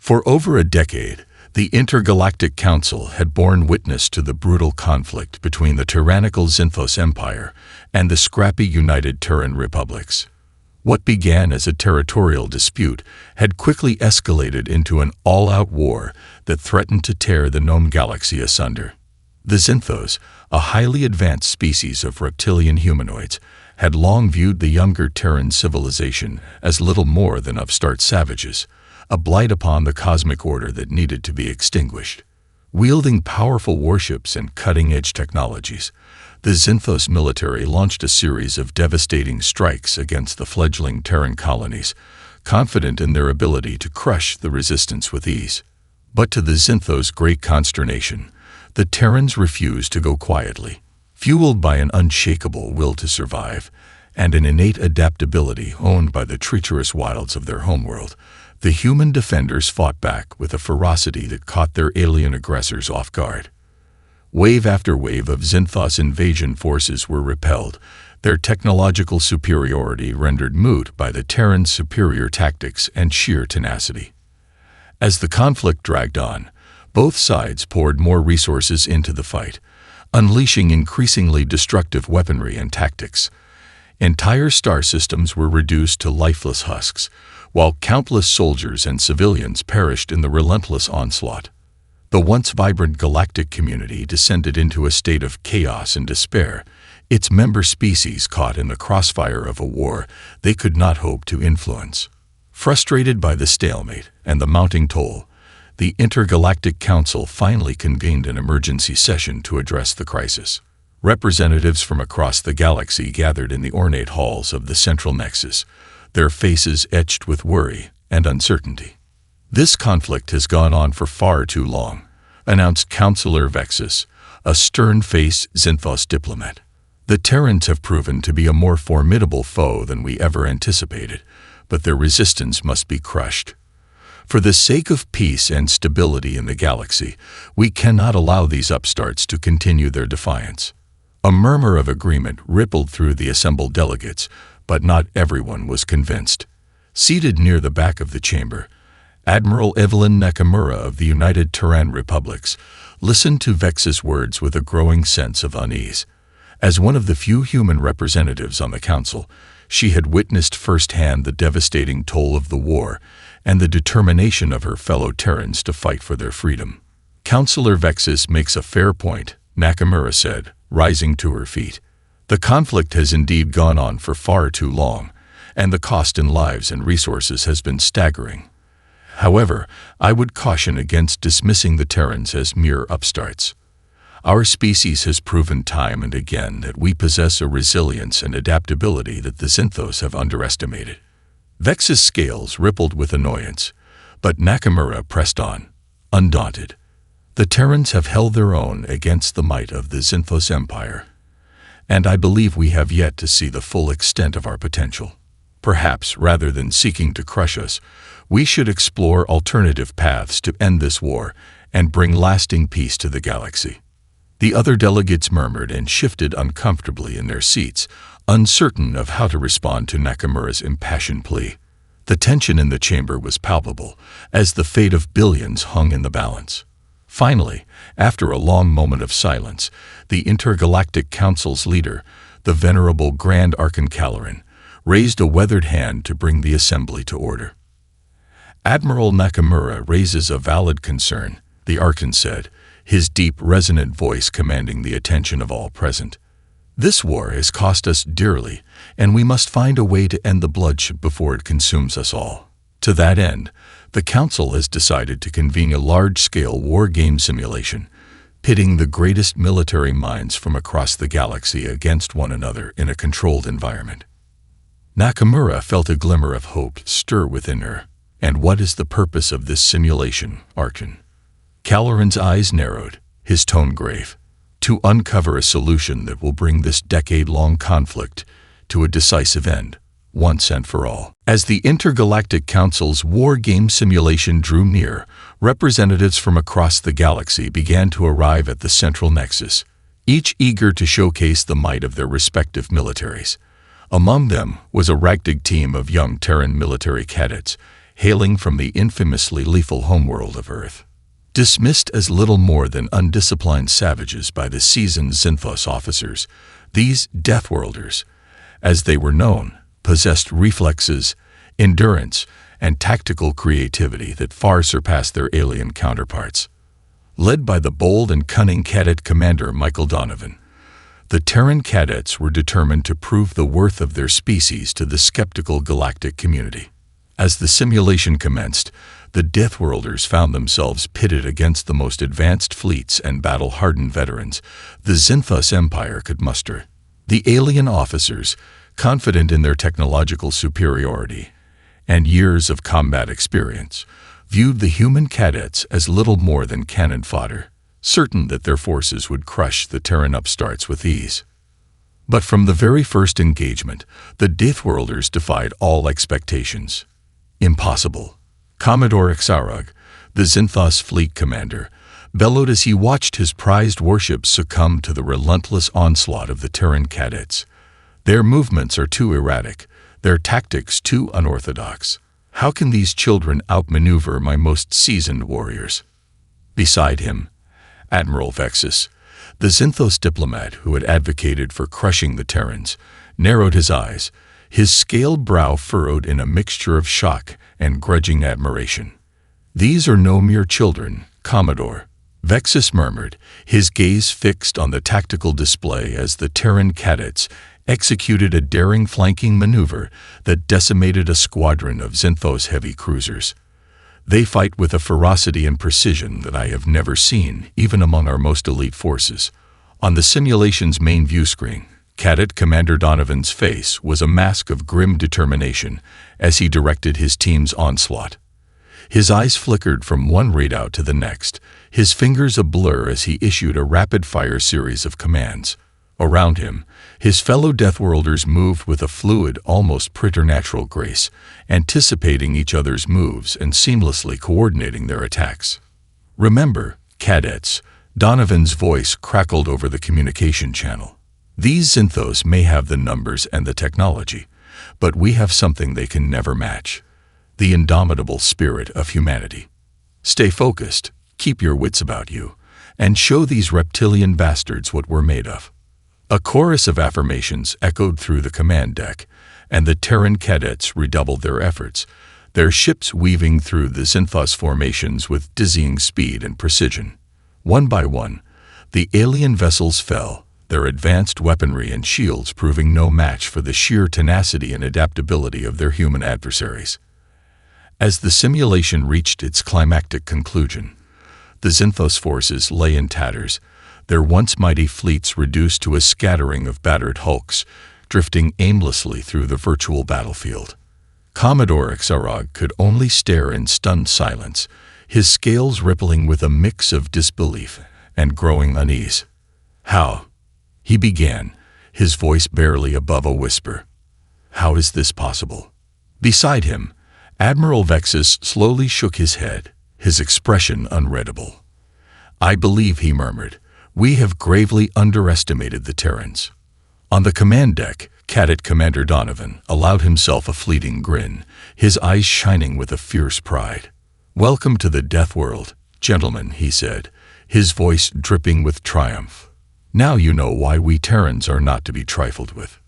For over a decade, the Intergalactic Council had borne witness to the brutal conflict between the tyrannical Xanthos Empire and the scrappy United Terran Republics. What began as a territorial dispute had quickly escalated into an all-out war that threatened to tear the known galaxy asunder. The Xanthos, a highly advanced species of reptilian humanoids, had long viewed the younger Terran civilization as little more than upstart savages, a blight upon the cosmic order that needed to be extinguished. Wielding powerful warships and cutting-edge technologies, the Xanthos military launched a series of devastating strikes against the fledgling Terran colonies, confident in their ability to crush the resistance with ease. But to the Xanthos' great consternation, the Terrans refused to go quietly. Fueled by an unshakable will to survive and an innate adaptability honed by the treacherous wilds of their homeworld, the human defenders fought back with a ferocity that caught their alien aggressors off guard. Wave after wave of Xanthos invasion forces were repelled, their technological superiority rendered moot by the Terrans' superior tactics and sheer tenacity. As the conflict dragged on, both sides poured more resources into the fight, unleashing increasingly destructive weaponry and tactics. Entire star systems were reduced to lifeless husks, while countless soldiers and civilians perished in the relentless onslaught. The once vibrant galactic community descended into a state of chaos and despair, its member species caught in the crossfire of a war they could not hope to influence. Frustrated by the stalemate and the mounting toll, the Intergalactic Council finally convened an emergency session to address the crisis. Representatives from across the galaxy gathered in the ornate halls of the Central Nexus, their faces etched with worry and uncertainty. "This conflict has gone on for far too long," announced Councillor Vexus, a stern-faced Xanthos diplomat. "The Terrans have proven to be a more formidable foe than we ever anticipated, but their resistance must be crushed. For the sake of peace and stability in the galaxy, we cannot allow these upstarts to continue their defiance." A murmur of agreement rippled through the assembled delegates, but not everyone was convinced. Seated near the back of the chamber, Admiral Evelyn Nakamura of the United Terran Republics listened to Vex's words with a growing sense of unease. As one of the few human representatives on the council, she had witnessed firsthand the devastating toll of the war and the determination of her fellow Terrans to fight for their freedom. "Councillor Vexus makes a fair point," Nakamura said, rising to her feet. "The conflict has indeed gone on for far too long, and the cost in lives and resources has been staggering. However, I would caution against dismissing the Terrans as mere upstarts. Our species has proven time and again that we possess a resilience and adaptability that the Xanthos have underestimated." Vex's scales rippled with annoyance, but Nakamura pressed on, undaunted. "The Terrans have held their own against the might of the Xanthos Empire, and I believe we have yet to see the full extent of our potential. Perhaps, rather than seeking to crush us, we should explore alternative paths to end this war and bring lasting peace to the galaxy." The other delegates murmured and shifted uncomfortably in their seats, uncertain of how to respond to Nakamura's impassioned plea. The tension in the chamber was palpable, as the fate of billions hung in the balance. Finally, after a long moment of silence, the Intergalactic Council's leader, the venerable Grand Archon Caloran, raised a weathered hand to bring the assembly to order. "Admiral Nakamura raises a valid concern," the Archon said, his deep, resonant voice commanding the attention of all present. "This war has cost us dearly, and we must find a way to end the bloodshed before it consumes us all. To that end, the Council has decided to convene a large-scale war game simulation, pitting the greatest military minds from across the galaxy against one another in a controlled environment." Nakamura felt a glimmer of hope stir within her. "And what is the purpose of this simulation, Archon?" Caloran's eyes narrowed, his tone grave. "To uncover a solution that will bring this decade-long conflict to a decisive end, once and for all." As the Intergalactic Council's war game simulation drew near, representatives from across the galaxy began to arrive at the Central Nexus, each eager to showcase the might of their respective militaries. Among them was a ragtag team of young Terran military cadets, hailing from the infamously lethal homeworld of Earth. Dismissed as little more than undisciplined savages by the seasoned Xanthos officers, these Deathworlders, as they were known, possessed reflexes, endurance, and tactical creativity that far surpassed their alien counterparts. Led by the bold and cunning cadet commander Michael Donovan, the Terran cadets were determined to prove the worth of their species to the skeptical galactic community. As the simulation commenced, the Deathworlders found themselves pitted against the most advanced fleets and battle-hardened veterans the Xanthos Empire could muster. The alien officers, confident in their technological superiority and years of combat experience, viewed the human cadets as little more than cannon fodder, certain that their forces would crush the Terran upstarts with ease. But from the very first engagement, the Deathworlders defied all expectations. Impossible. Commodore Xarog, the Xanthos fleet commander, bellowed as he watched his prized warships succumb to the relentless onslaught of the Terran cadets. Their movements are too erratic, their tactics too unorthodox. How can these children outmaneuver my most seasoned warriors? Beside him, Admiral Vexus, the Xanthos diplomat who had advocated for crushing the Terrans, narrowed his eyes, his scaled brow furrowed in a mixture of shock and grudging admiration. "These are no mere children, Commodore," Vexus murmured, his gaze fixed on the tactical display as the Terran cadets executed a daring flanking maneuver that decimated a squadron of Xanthos heavy cruisers. "They fight with a ferocity and precision that I have never seen, even among our most elite forces." On the simulation's main view screen, Cadet Commander Donovan's face was a mask of grim determination as he directed his team's onslaught. His eyes flickered from one readout to the next, his fingers a blur as he issued a rapid-fire series of commands. Around him, his fellow Deathworlders moved with a fluid, almost preternatural grace, anticipating each other's moves and seamlessly coordinating their attacks. "Remember, cadets," Donovan's voice crackled over the communication channel. "These Xanthos may have the numbers and the technology, but we have something they can never match: the indomitable spirit of humanity. Stay focused, keep your wits about you, and show these reptilian bastards what we're made of." A chorus of affirmations echoed through the command deck, and the Terran cadets redoubled their efforts, their ships weaving through the Xanthos formations with dizzying speed and precision. One by one, the alien vessels fell, their advanced weaponry and shields proving no match for the sheer tenacity and adaptability of their human adversaries. As the simulation reached its climactic conclusion, the Xanthos forces lay in tatters, their once mighty fleets reduced to a scattering of battered hulks, drifting aimlessly through the virtual battlefield. Commodore Xarog could only stare in stunned silence, his scales rippling with a mix of disbelief and growing unease. "How?" he began, his voice barely above a whisper. "How is this possible?" Beside him, Admiral Vexus slowly shook his head, his expression unreadable. "I believe," he murmured, "we have gravely underestimated the Terrans." On the command deck, Cadet Commander Donovan allowed himself a fleeting grin, his eyes shining with a fierce pride. "Welcome to the Death World, gentlemen," he said, his voice dripping with triumph. "Now you know why we Terrans are not to be trifled with."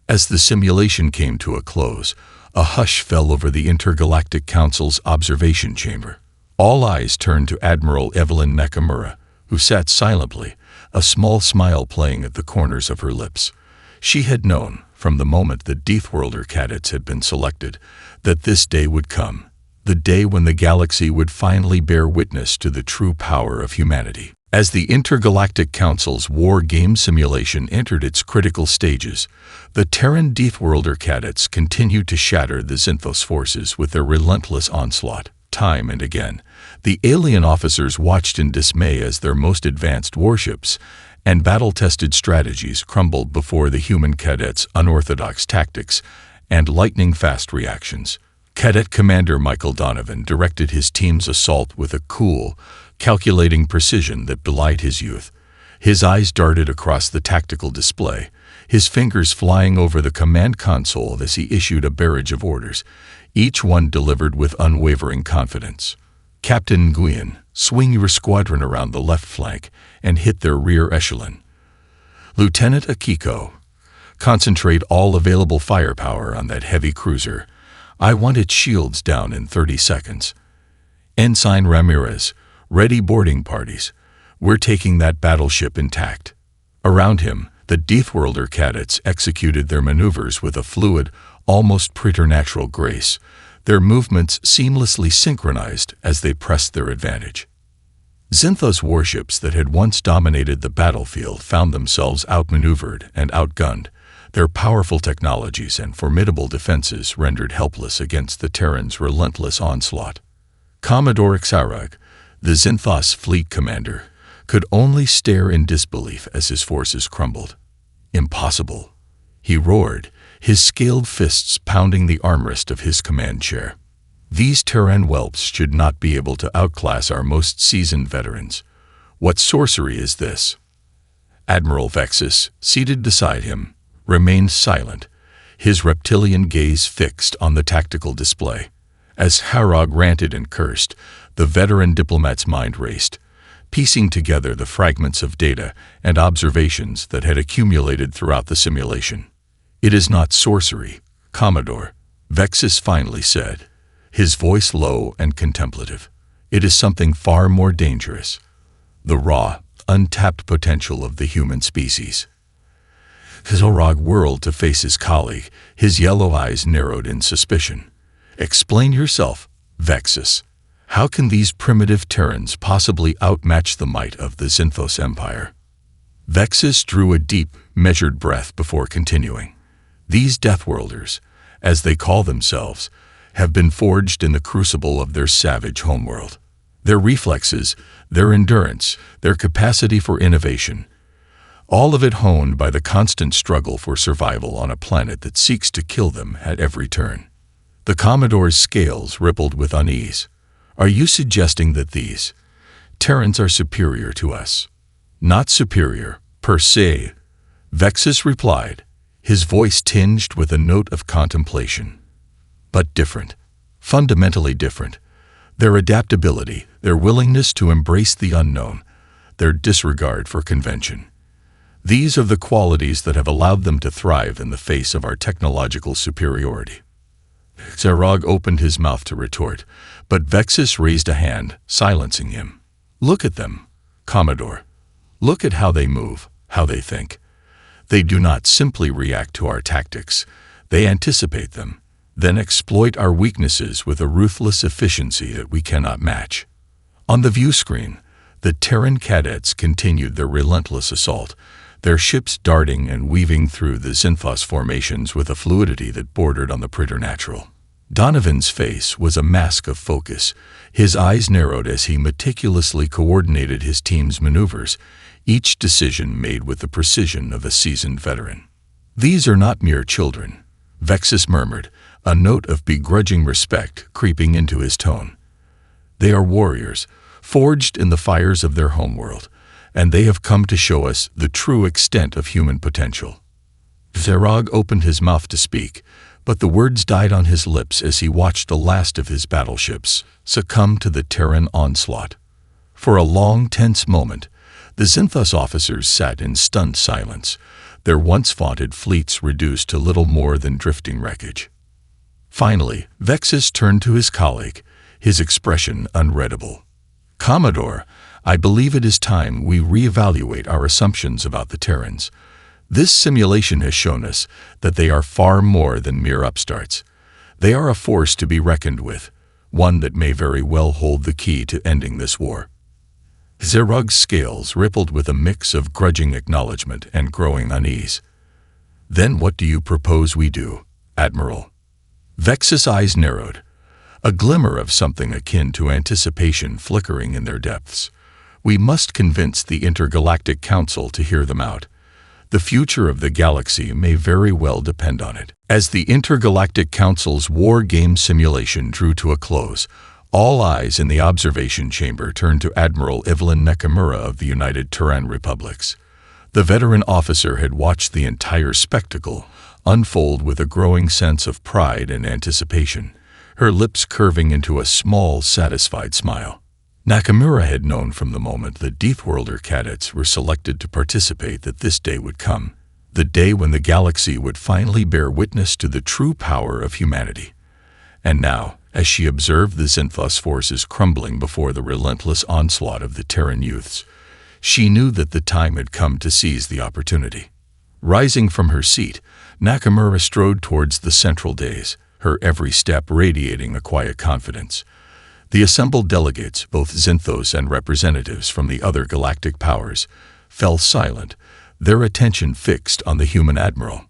As the simulation came to a close, a hush fell over the Intergalactic Council's observation chamber. All eyes turned to Admiral Evelyn Nakamura, who sat silently, a small smile playing at the corners of her lips. She had known, from the moment the Deathworlder cadets had been selected, that this day would come, the day when the galaxy would finally bear witness to the true power of humanity. As the Intergalactic Council's war game simulation entered its critical stages, the Terran Deathworlder cadets continued to shatter the Xanthos forces with their relentless onslaught. Time and again, the alien officers watched in dismay as their most advanced warships and battle-tested strategies crumbled before the human cadets' unorthodox tactics and lightning-fast reactions. Cadet Commander Michael Donovan directed his team's assault with a cool, calculating precision that belied his youth. His eyes darted across the tactical display, his fingers flying over the command console as he issued a barrage of orders, each one delivered with unwavering confidence. Captain Nguyen, swing your squadron around the left flank and hit their rear echelon. Lieutenant Akiko, concentrate all available firepower on that heavy cruiser. I want its shields down in 30 seconds. Ensign Ramirez, ready boarding parties. We're taking that battleship intact. Around him, the Deathworlder Cadets executed their maneuvers with a fluid, almost preternatural grace, their movements seamlessly synchronized as they pressed their advantage. Zinthos warships that had once dominated the battlefield found themselves outmaneuvered and outgunned, their powerful technologies and formidable defenses rendered helpless against the Terrans' relentless onslaught. Commodore Xarag, the Zinthos fleet commander, could only stare in disbelief as his forces crumbled. Impossible, he roared, his scaled fists pounding the armrest of his command chair. These Terran whelps should not be able to outclass our most seasoned veterans. What sorcery is this? Admiral Vexus, seated beside him, remained silent, his reptilian gaze fixed on the tactical display. As Harrog ranted and cursed, the veteran diplomat's mind raced, piecing together the fragments of data and observations that had accumulated throughout the simulation. It is not sorcery, Commodore, Vexus finally said, his voice low and contemplative. It is something far more dangerous, the raw, untapped potential of the human species. Xarag whirled to face his colleague, his yellow eyes narrowed in suspicion. Explain yourself, Vexus. How can these primitive Terrans possibly outmatch the might of the Zinthos Empire? Vexus drew a deep, measured breath before continuing. These Deathworlders, as they call themselves, have been forged in the crucible of their savage homeworld. Their reflexes, their endurance, their capacity for innovation, all of it honed by the constant struggle for survival on a planet that seeks to kill them at every turn. The Commodore's scales rippled with unease. Are you suggesting that these Terrans are superior to us? Not superior, per se, Vexus replied, his voice tinged with a note of contemplation. But different, fundamentally different. Their adaptability, their willingness to embrace the unknown, their disregard for convention. These are the qualities that have allowed them to thrive in the face of our technological superiority. Xarag opened his mouth to retort, but Vexus raised a hand, silencing him. Look at them, Commodore. Look at how they move, how they think. They do not simply react to our tactics. They anticipate them, then exploit our weaknesses with a ruthless efficiency that we cannot match. On the view screen, the Terran cadets continued their relentless assault, their ships darting and weaving through the Zinthos formations with a fluidity that bordered on the preternatural. Donovan's face was a mask of focus, his eyes narrowed as he meticulously coordinated his team's maneuvers, each decision made with the precision of a seasoned veteran. These are not mere children, Vexus murmured, a note of begrudging respect creeping into his tone. They are warriors, forged in the fires of their homeworld, and they have come to show us the true extent of human potential. Xarag opened his mouth to speak, but the words died on his lips as he watched the last of his battleships succumb to the Terran onslaught. For a long, tense moment, the Zinthos officers sat in stunned silence, their once vaunted fleets reduced to little more than drifting wreckage. Finally, Vexus turned to his colleague, his expression unreadable. Commodore, I believe it is time we reevaluate our assumptions about the Terrans. This simulation has shown us that they are far more than mere upstarts. They are a force to be reckoned with, one that may very well hold the key to ending this war. Xarag's scales rippled with a mix of grudging acknowledgement and growing unease. Then what do you propose we do, Admiral? Vexus' eyes narrowed, a glimmer of something akin to anticipation flickering in their depths. We must convince the Intergalactic Council to hear them out. The future of the galaxy may very well depend on it. As the Intergalactic Council's war game simulation drew to a close, all eyes in the observation chamber turned to Admiral Evelyn Nakamura of the United Terran Republics. The veteran officer had watched the entire spectacle unfold with a growing sense of pride and anticipation, her lips curving into a small, satisfied smile. Nakamura had known from the moment the Deathworlder Cadets were selected to participate that this day would come, the day when the galaxy would finally bear witness to the true power of humanity. And now, as she observed the Zinthos forces crumbling before the relentless onslaught of the Terran youths, she knew that the time had come to seize the opportunity. Rising from her seat, Nakamura strode towards the central dais, her every step radiating a quiet confidence. The assembled delegates, both Zinthos and representatives from the other galactic powers, fell silent, their attention fixed on the human admiral.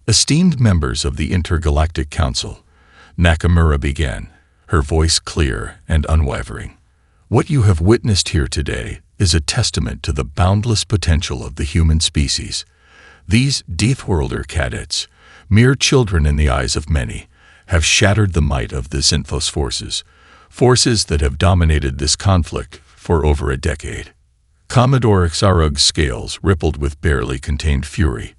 Esteemed members of the Intergalactic Council, Nakamura began, her voice clear and unwavering. What you have witnessed here today is a testament to the boundless potential of the human species. These Deathworlder Cadets, mere children in the eyes of many, have shattered the might of the Zinthos forces that have dominated this conflict for over a decade. Commodore Xarug's scales rippled with barely contained fury,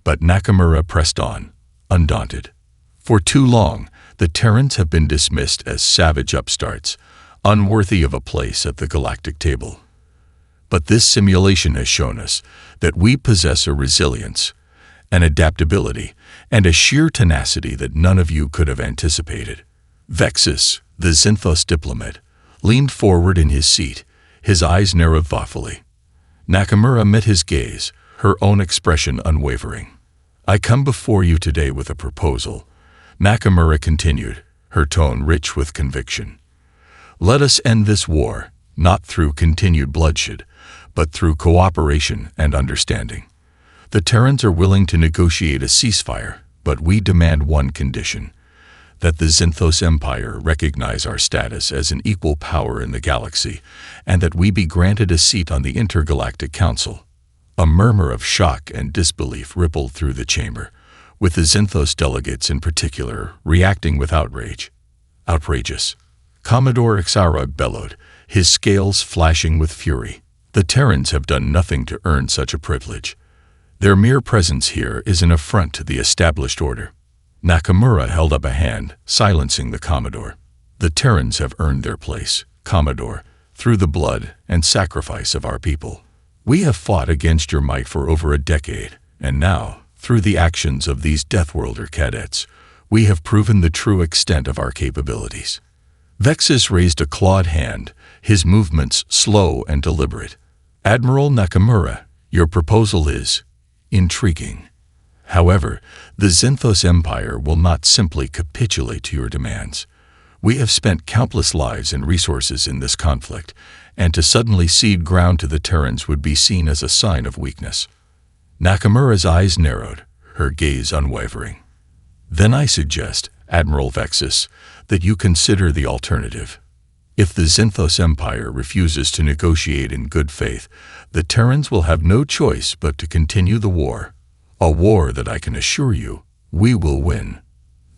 but Nakamura pressed on, undaunted. For too long, the Terrans have been dismissed as savage upstarts, unworthy of a place at the galactic table. But this simulation has shown us that we possess a resilience, an adaptability, and a sheer tenacity that none of you could have anticipated. Vexus, the Zinthos diplomat, leaned forward in his seat, his eyes narrowed thoughtfully. Nakamura met his gaze, her own expression unwavering. I come before you today with a proposal, Nakamura continued, her tone rich with conviction. Let us end this war, not through continued bloodshed, but through cooperation and understanding. The Terrans are willing to negotiate a ceasefire, but we demand one condition: that the Zinthos Empire recognize our status as an equal power in the galaxy, and that we be granted a seat on the Intergalactic Council. A murmur of shock and disbelief rippled through the chamber, with the Zinthos delegates in particular reacting with outrage. Outrageous. Commodore Xarug bellowed, his scales flashing with fury. The Terrans have done nothing to earn such a privilege. Their mere presence here is an affront to the established order. Nakamura held up a hand, silencing the Commodore. The Terrans have earned their place, Commodore, through the blood and sacrifice of our people. We have fought against your might for over a decade, and now, through the actions of these Deathworlder cadets, we have proven the true extent of our capabilities. Vexus raised a clawed hand, his movements slow and deliberate. Admiral Nakamura, your proposal is intriguing. However, the Zinthos Empire will not simply capitulate to your demands. We have spent countless lives and resources in this conflict, and to suddenly cede ground to the Terrans would be seen as a sign of weakness. Nakamura's eyes narrowed, her gaze unwavering. Then I suggest, Admiral Vexus, that you consider the alternative. If the Zinthos Empire refuses to negotiate in good faith, the Terrans will have no choice but to continue the war. A war that I can assure you, we will win.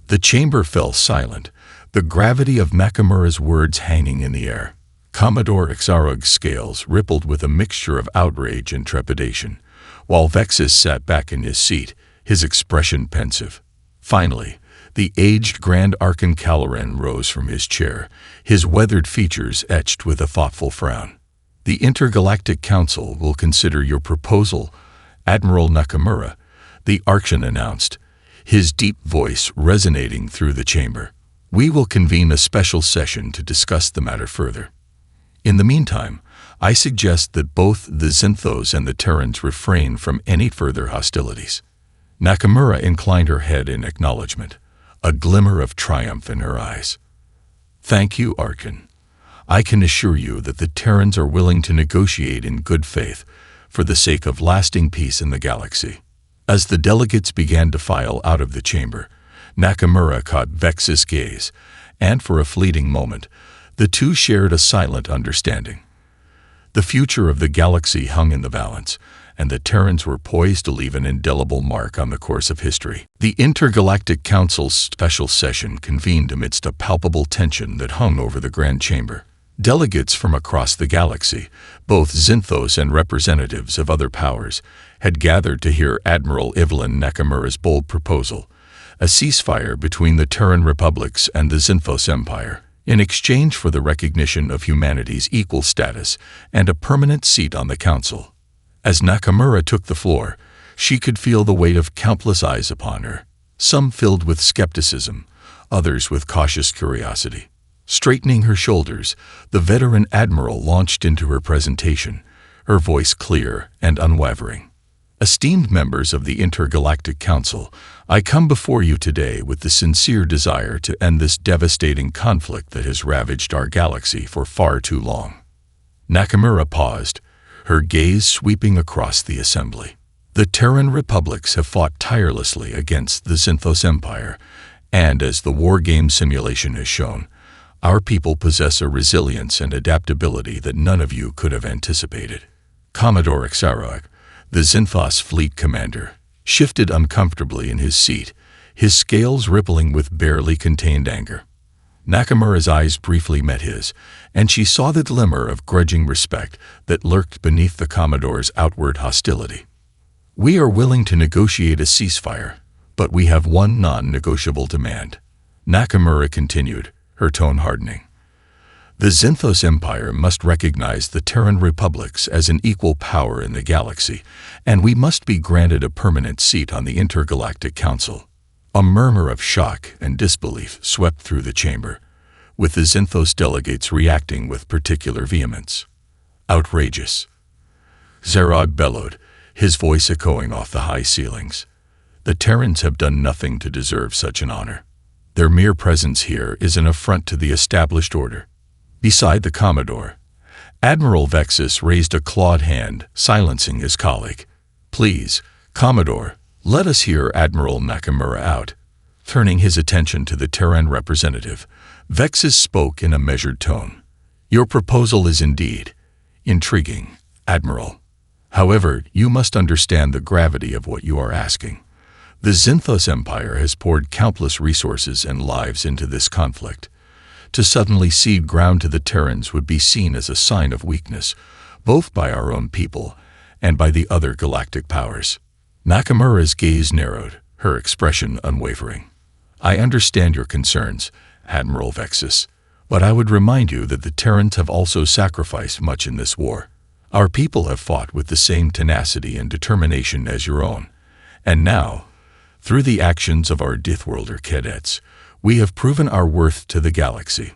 The chamber fell silent, the gravity of Nakamura's words hanging in the air. Commodore Xarug's scales rippled with a mixture of outrage and trepidation, while Vexus sat back in his seat, his expression pensive. Finally, the aged Grand Archon Caloran rose from his chair, his weathered features etched with a thoughtful frown. The Intergalactic Council will consider your proposal, Admiral Nakamura, the Archon announced, his deep voice resonating through the chamber. We will convene a special session to discuss the matter further. In the meantime, I suggest that both the Zinthos and the Terrans refrain from any further hostilities. Nakamura inclined her head in acknowledgement, a glimmer of triumph in her eyes. Thank you, Archon. I can assure you that the Terrans are willing to negotiate in good faith for the sake of lasting peace in the galaxy. As the delegates began to file out of the chamber, Nakamura caught Vexus' gaze, and for a fleeting moment, the two shared a silent understanding. The future of the galaxy hung in the balance, and the Terrans were poised to leave an indelible mark on the course of history. The Intergalactic Council's special session convened amidst a palpable tension that hung over the Grand Chamber. Delegates from across the galaxy, both Zinthos and representatives of other powers, had gathered to hear Admiral Evelyn Nakamura's bold proposal, a ceasefire between the Terran republics and the Xenphos Empire, in exchange for the recognition of humanity's equal status and a permanent seat on the council. As Nakamura took the floor, she could feel the weight of countless eyes upon her, some filled with skepticism, others with cautious curiosity. Straightening her shoulders, the veteran admiral launched into her presentation, her voice clear and unwavering. Esteemed members of the Intergalactic Council, I come before you today with the sincere desire to end this devastating conflict that has ravaged our galaxy for far too long. Nakamura paused, her gaze sweeping across the assembly. The Terran republics have fought tirelessly against the Xenphos Empire, and as the war game simulation has shown, our people possess a resilience and adaptability that none of you could have anticipated. Commodore Xaroak, the Xenphos fleet commander, shifted uncomfortably in his seat, his scales rippling with barely contained anger. Nakamura's eyes briefly met his, and she saw the glimmer of grudging respect that lurked beneath the Commodore's outward hostility. We are willing to negotiate a ceasefire, but we have one non-negotiable demand, Nakamura continued, her tone hardening. The Xenphos Empire must recognize the Terran republics as an equal power in the galaxy, and we must be granted a permanent seat on the Intergalactic Council. A murmur of shock and disbelief swept through the chamber, with the Xenphos delegates reacting with particular vehemence. Outrageous! Xerog bellowed, his voice echoing off the high ceilings. The Terrans have done nothing to deserve such an honor. Their mere presence here is an affront to the established order. Beside the Commodore, Admiral Vexus raised a clawed hand, silencing his colleague. Please, Commodore, let us hear Admiral Nakamura out. Turning his attention to the Terran representative, Vexus spoke in a measured tone. Your proposal is indeed intriguing, Admiral. However, you must understand the gravity of what you are asking. The Xenphos Empire has poured countless resources and lives into this conflict. To suddenly cede ground to the Terrans would be seen as a sign of weakness, both by our own people and by the other galactic powers. Nakamura's gaze narrowed, her expression unwavering. I understand your concerns, Admiral Vexus, but I would remind you that the Terrans have also sacrificed much in this war. Our people have fought with the same tenacity and determination as your own, and now, through the actions of our Deathworlder cadets, we have proven our worth to the galaxy.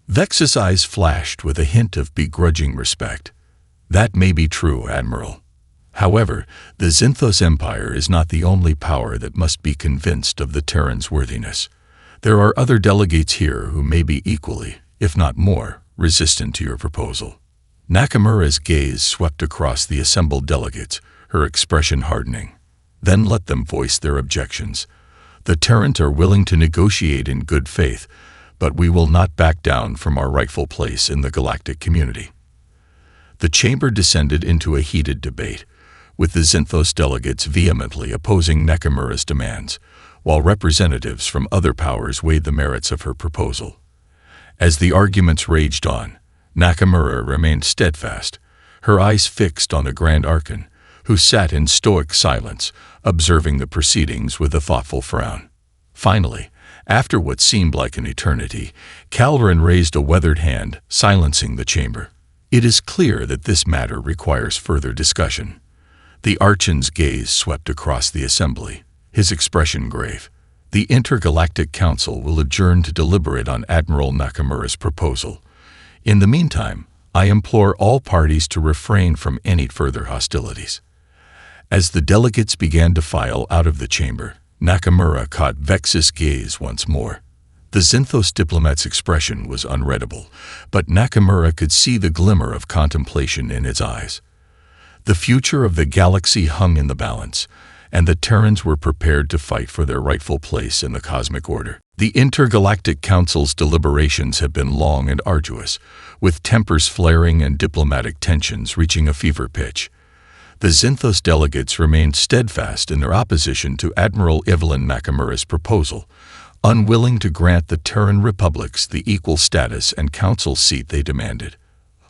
Vexus' eyes flashed with a hint of begrudging respect. That may be true, Admiral. However, the Xenphos Empire is not the only power that must be convinced of the Terrans' worthiness. There are other delegates here who may be equally, if not more, resistant to your proposal. Nakamura's gaze swept across the assembled delegates, her expression hardening. Then let them voice their objections. The Terrans are willing to negotiate in good faith, but we will not back down from our rightful place in the galactic community. The chamber descended into a heated debate, with the Xenphos delegates vehemently opposing Nakamura's demands, while representatives from other powers weighed the merits of her proposal. As the arguments raged on, Nakamura remained steadfast, her eyes fixed on the Grand Archon, who sat in stoic silence, observing the proceedings with a thoughtful frown. Finally, after what seemed like an eternity, Calvin raised a weathered hand, silencing the chamber. It is clear that this matter requires further discussion. The Archon's gaze swept across the assembly, his expression grave. The Intergalactic Council will adjourn to deliberate on Admiral Nakamura's proposal. In the meantime, I implore all parties to refrain from any further hostilities. As the delegates began to file out of the chamber, Nakamura caught Vexus' gaze once more. The Xenphos diplomat's expression was unreadable, but Nakamura could see the glimmer of contemplation in his eyes. The future of the galaxy hung in the balance, and the Terrans were prepared to fight for their rightful place in the cosmic order. The Intergalactic Council's deliberations have been long and arduous, with tempers flaring and diplomatic tensions reaching a fever pitch. The Xenphos delegates remained steadfast in their opposition to Admiral Evelyn Nakamura's proposal, unwilling to grant the Terran republics the equal status and council seat they demanded.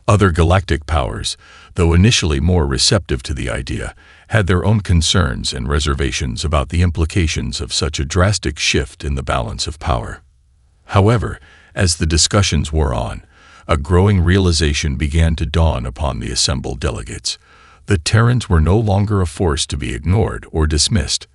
Other galactic powers, though initially more receptive to the idea, had their own concerns and reservations about the implications of such a drastic shift in the balance of power. However, as the discussions wore on, a growing realization began to dawn upon the assembled delegates. The Terrans were no longer a force to be ignored or dismissed.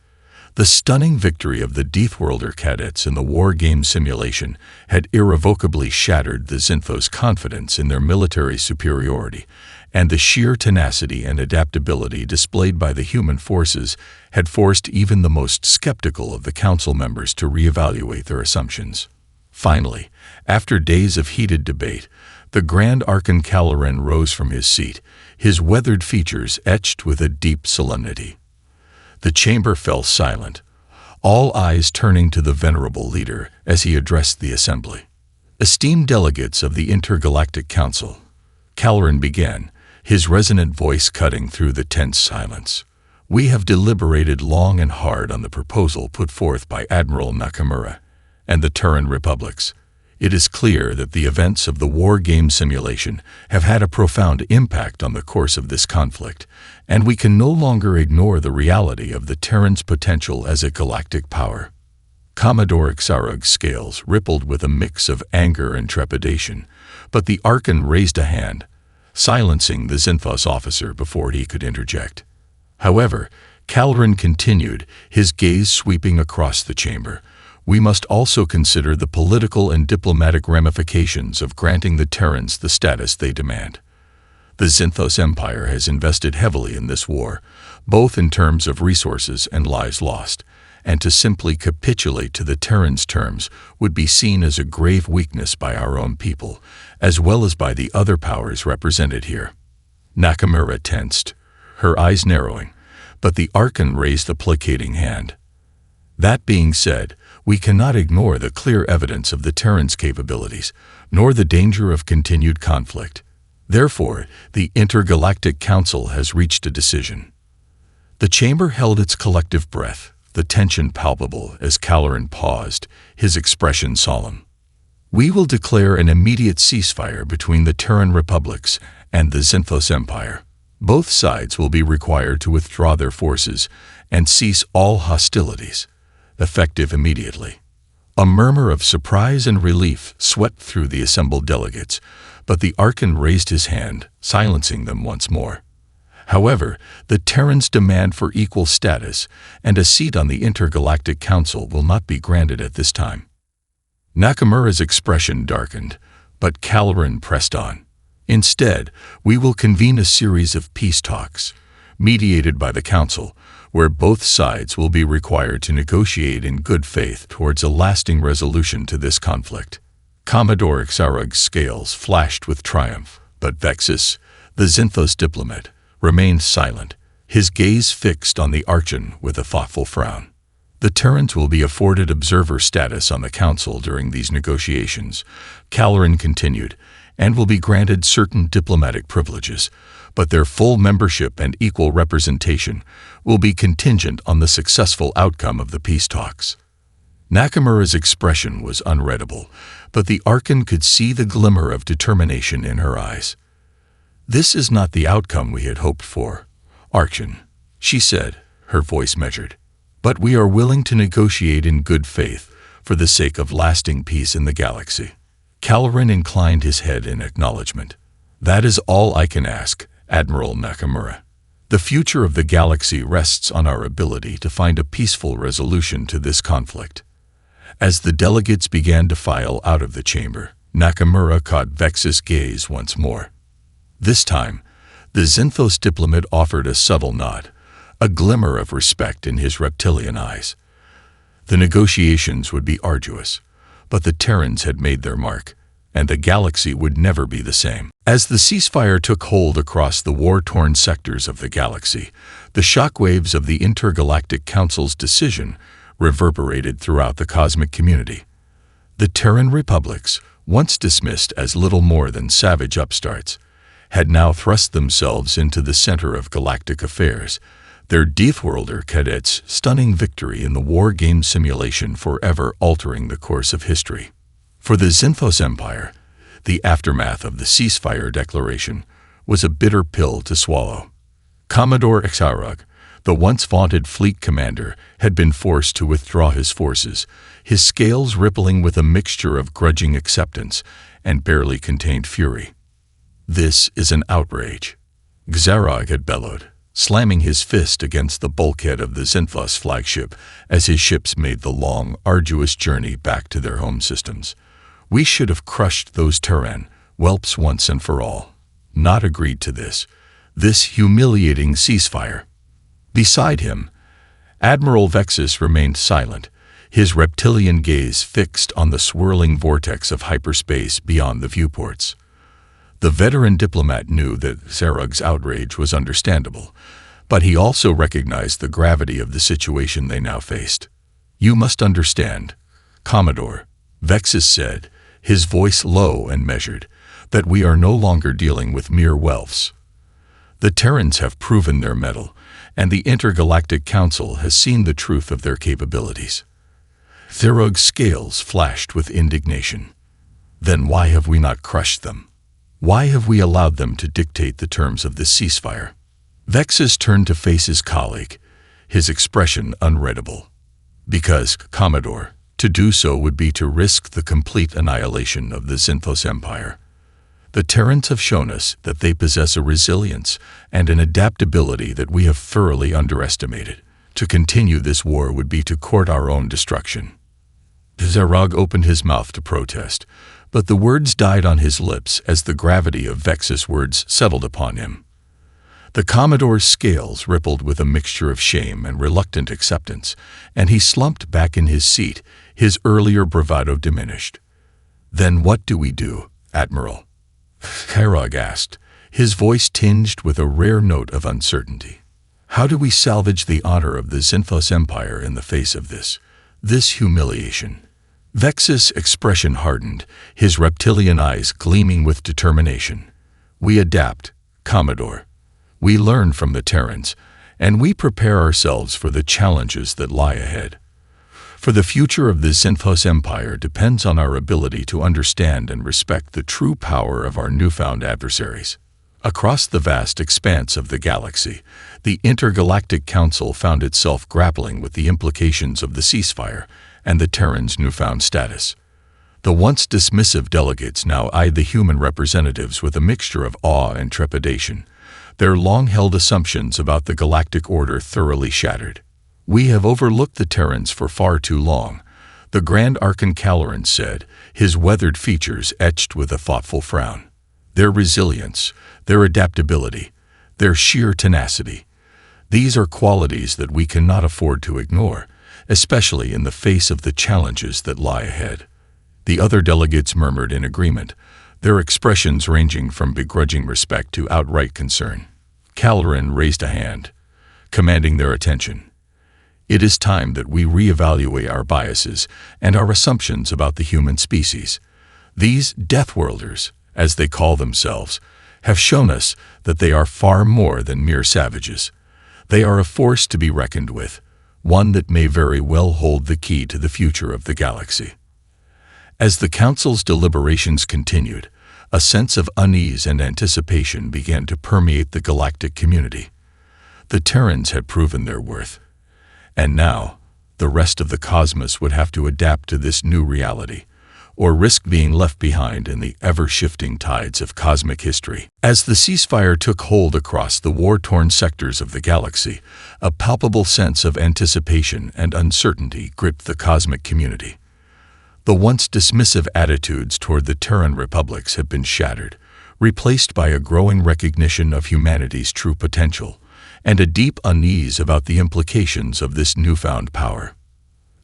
The stunning victory of the Deathworlder Cadets in the war game simulation had irrevocably shattered the Xanthos' confidence in their military superiority, and the sheer tenacity and adaptability displayed by the human forces had forced even the most skeptical of the council members to reevaluate their assumptions. Finally, after days of heated debate, the Grand Archon Caloran rose from his seat, his weathered features etched with a deep solemnity. The chamber fell silent, all eyes turning to the venerable leader as he addressed the assembly. Esteemed delegates of the Intergalactic Council, Caloran began, his resonant voice cutting through the tense silence. We have deliberated long and hard on the proposal put forth by Admiral Nakamura and the Terran Republics. It is clear that the events of the war game simulation have had a profound impact on the course of this conflict, and we can no longer ignore the reality of the Terran's potential as a galactic power. Commodore Xarug's scales rippled with a mix of anger and trepidation, but the Archon raised a hand, silencing the Xanthos officer before he could interject. However, Caloran continued, his gaze sweeping across the chamber. We must also consider the political and diplomatic ramifications of granting the Terrans the status they demand. The Xanthos Empire has invested heavily in this war, both in terms of resources and lives lost, and to simply capitulate to the Terrans' terms would be seen as a grave weakness by our own people, as well as by the other powers represented here. Nakamura tensed, her eyes narrowing, but the Archon raised a placating hand. That being said, we cannot ignore the clear evidence of the Terrans' capabilities, nor the danger of continued conflict. Therefore, the Intergalactic Council has reached a decision. The chamber held its collective breath, the tension palpable as Caloran paused, his expression solemn. We will declare an immediate ceasefire between the Terran Republics and the Xanthos Empire. Both sides will be required to withdraw their forces and cease all hostilities, effective immediately. A murmur of surprise and relief swept through the assembled delegates, but the Archon raised his hand, silencing them once more. However, the Terrans' demand for equal status and a seat on the Intergalactic Council will not be granted at this time. Nakamura's expression darkened, but Caloran pressed on. Instead, we will convene a series of peace talks, mediated by the Council, where both sides will be required to negotiate in good faith towards a lasting resolution to this conflict. Commodore Xarug's scales flashed with triumph, but Vexus, the Xanthos diplomat, remained silent, his gaze fixed on the Archon with a thoughtful frown. The Terrans will be afforded observer status on the Council during these negotiations, Caloran continued, and will be granted certain diplomatic privileges, but their full membership and equal representation will be contingent on the successful outcome of the peace talks. Nakamura's expression was unreadable, but the Archon could see the glimmer of determination in her eyes. This is not the outcome we had hoped for, Archon, she said, her voice measured. But we are willing to negotiate in good faith for the sake of lasting peace in the galaxy. Caloran inclined his head in acknowledgement. That is all I can ask, Admiral Nakamura. The future of the galaxy rests on our ability to find a peaceful resolution to this conflict. As the delegates began to file out of the chamber, Nakamura caught Vexus' gaze once more. This time, the Xanthos diplomat offered a subtle nod, a glimmer of respect in his reptilian eyes. The negotiations would be arduous, but the Terrans had made their mark, and the galaxy would never be the same. As the ceasefire took hold across the war-torn sectors of the galaxy, the shockwaves of the Intergalactic Council's decision reverberated throughout the cosmic community. The Terran Republics, once dismissed as little more than savage upstarts, had now thrust themselves into the center of galactic affairs, their Deathworlder Cadets' stunning victory in the war game simulation forever altering the course of history. For the Xanthos Empire, The aftermath of the ceasefire declaration was a bitter pill to swallow. Commodore Xarug, the once vaunted fleet commander, had been forced to withdraw his forces, his scales rippling with a mixture of grudging acceptance and barely contained fury. "This is an outrage," Xarug had bellowed, slamming his fist against the bulkhead of the Xinfos flagship as his ships made the long, arduous journey back to their home systems. "We should have crushed those Terran whelps once and for all. Not agreed to this humiliating ceasefire." Beside him, Admiral Vexus remained silent, his reptilian gaze fixed on the swirling vortex of hyperspace beyond the viewports. The veteran diplomat knew that Xarug's outrage was understandable, but he also recognized the gravity of the situation they now faced. "You must understand, Commodore," Vexus said, his voice low and measured, "that we are no longer dealing with mere whelps. The Terrans have proven their mettle, and the Intergalactic Council has seen the truth of their capabilities." Xarug's scales flashed with indignation. "Then why have we not crushed them? Why have we allowed them to dictate the terms of this ceasefire?" Vexus turned to face his colleague, his expression unreadable. "Because, Commodore, to do so would be to risk the complete annihilation of the Xinfos Empire. The Terrans have shown us that they possess a resilience and an adaptability that we have thoroughly underestimated. To continue this war would be to court our own destruction." Xarug opened his mouth to protest, but the words died on his lips as the gravity of Vexus' words settled upon him. The Commodore's scales rippled with a mixture of shame and reluctant acceptance, and he slumped back in his seat, his earlier bravado diminished. "Then what do we do, Admiral?" Xarug asked, his voice tinged with a rare note of uncertainty. "How do we salvage the honor of the Xinfos Empire in the face of this humiliation?" Vexus' expression hardened, his reptilian eyes gleaming with determination. "We adapt, Commodore. We learn from the Terrans, and we prepare ourselves for the challenges that lie ahead. For the future of the Xinfos Empire depends on our ability to understand and respect the true power of our newfound adversaries." Across the vast expanse of the galaxy, the Intergalactic Council found itself grappling with the implications of the ceasefire and the Terrans' newfound status. The once dismissive delegates now eyed the human representatives with a mixture of awe and trepidation, their long-held assumptions about the galactic order thoroughly shattered. "We have overlooked the Terrans for far too long," the Grand Archon Caloran said, his weathered features etched with a thoughtful frown. "Their resilience, their adaptability, their sheer tenacity. These are qualities that we cannot afford to ignore, especially in the face of the challenges that lie ahead." The other delegates murmured in agreement, their expressions ranging from begrudging respect to outright concern. Caloran raised a hand, commanding their attention. "It is time that we reevaluate our biases and our assumptions about the human species. These Deathworlders, as they call themselves, have shown us that they are far more than mere savages. They are a force to be reckoned with, one that may very well hold the key to the future of the galaxy." As the Council's deliberations continued, a sense of unease and anticipation began to permeate the galactic community. The Terrans had proven their worth, and now the rest of the cosmos would have to adapt to this new reality, or risk being left behind in the ever-shifting tides of cosmic history. As the ceasefire took hold across the war-torn sectors of the galaxy, a palpable sense of anticipation and uncertainty gripped the cosmic community. The once dismissive attitudes toward the Terran republics had been shattered, replaced by a growing recognition of humanity's true potential, and a deep unease about the implications of this newfound power.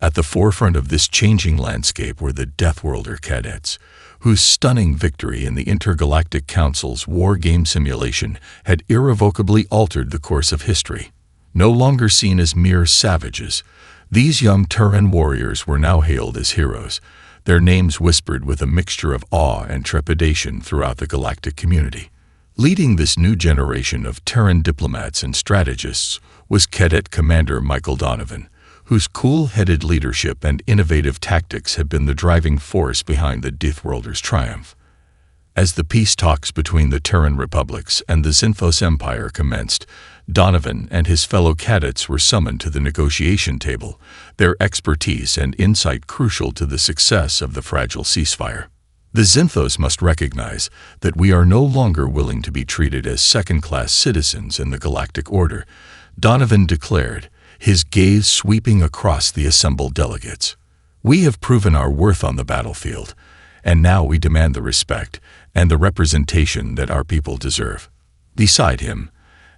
At the forefront of this changing landscape were the Deathworlder Cadets, whose stunning victory in the Intergalactic Council's war game simulation had irrevocably altered the course of history. No longer seen as mere savages, these young Terran warriors were now hailed as heroes, their names whispered with a mixture of awe and trepidation throughout the galactic community. Leading this new generation of Terran diplomats and strategists was Cadet Commander Michael Donovan, whose cool-headed leadership and innovative tactics had been the driving force behind the Deathworlders' triumph. As the peace talks between the Terran republics and the Xynthos Empire commenced, Donovan and his fellow cadets were summoned to the negotiation table, their expertise and insight crucial to the success of the fragile ceasefire. The Xynthos must recognize that we are no longer willing to be treated as second-class citizens in the Galactic Order, Donovan declared, his gaze sweeping across the assembled delegates. We have proven our worth on the battlefield, and now we demand the respect and the representation that our people deserve. Beside him,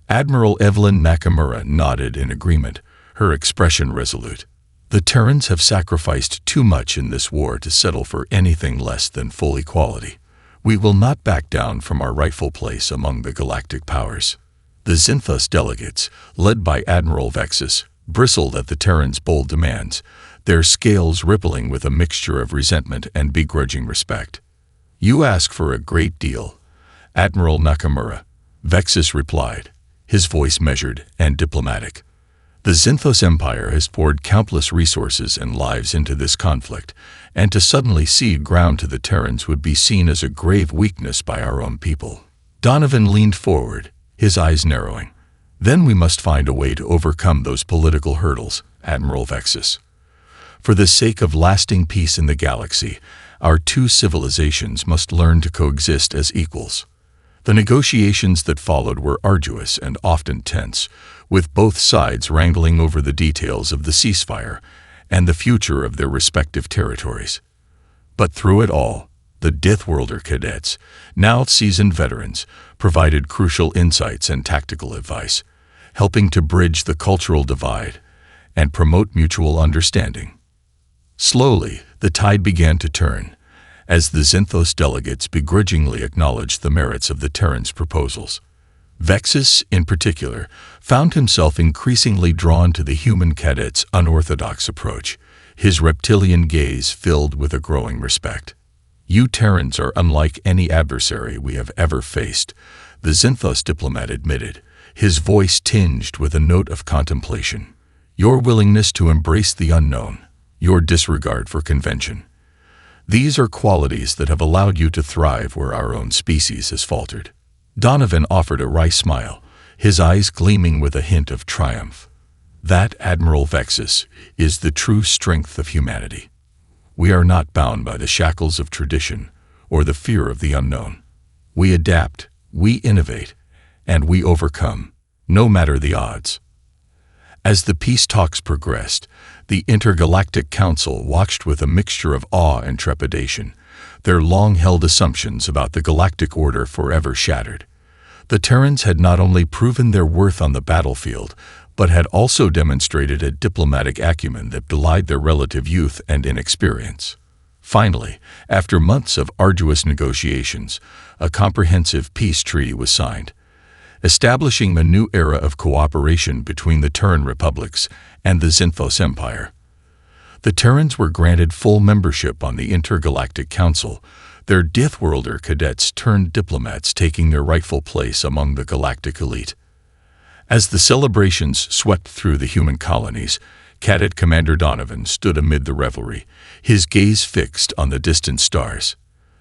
Admiral Evelyn Nakamura nodded in agreement, her expression resolute. The Terrans have sacrificed too much in this war to settle for anything less than full equality. We will not back down from our rightful place among the galactic powers. The Xynthos delegates, led by Admiral Vexus, bristled at the Terrans' bold demands, their scales rippling with a mixture of resentment and begrudging respect. You ask for a great deal, Admiral Nakamura, Vexus replied, his voice measured and diplomatic. The Xynthos Empire has poured countless resources and lives into this conflict, and to suddenly cede ground to the Terrans would be seen as a grave weakness by our own people. Donovan leaned forward, his eyes narrowing. Then we must find a way to overcome those political hurdles, Admiral Vexus. For the sake of lasting peace in the galaxy, our two civilizations must learn to coexist as equals. The negotiations that followed were arduous and often tense, with both sides wrangling over the details of the ceasefire and the future of their respective territories. But through it all, the Deathworlder Cadets, now seasoned veterans, provided crucial insights and tactical advice, helping to bridge the cultural divide and promote mutual understanding. Slowly, the tide began to turn, as the Xynthos delegates begrudgingly acknowledged the merits of the Terrans' proposals. Vexus, in particular, found himself increasingly drawn to the human cadets' unorthodox approach, his reptilian gaze filled with a growing respect. You Terrans are unlike any adversary we have ever faced, the Xynthos diplomat admitted, his voice tinged with a note of contemplation. Your willingness to embrace the unknown, your disregard for convention. These are qualities that have allowed you to thrive where our own species has faltered. Donovan offered a wry smile, his eyes gleaming with a hint of triumph. That, Admiral Vexus, is the true strength of humanity. We are not bound by the shackles of tradition or the fear of the unknown. We adapt, we innovate, and we overcome, no matter the odds. As the peace talks progressed, the Intergalactic Council watched with a mixture of awe and trepidation, their long-held assumptions about the Galactic Order forever shattered. The Terrans had not only proven their worth on the battlefield, but had also demonstrated a diplomatic acumen that belied their relative youth and inexperience. Finally, after months of arduous negotiations, a comprehensive peace treaty was signed, establishing a new era of cooperation between the Terran republics and the Xynthos Empire. The Terrans were granted full membership on the Intergalactic Council, their Deathworlder cadets turned diplomats taking their rightful place among the galactic elite. As the celebrations swept through the human colonies, Cadet Commander Donovan stood amid the revelry, his gaze fixed on the distant stars.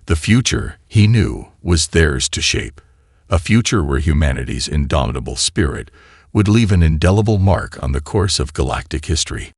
The future, he knew, was theirs to shape. A future where humanity's indomitable spirit would leave an indelible mark on the course of galactic history.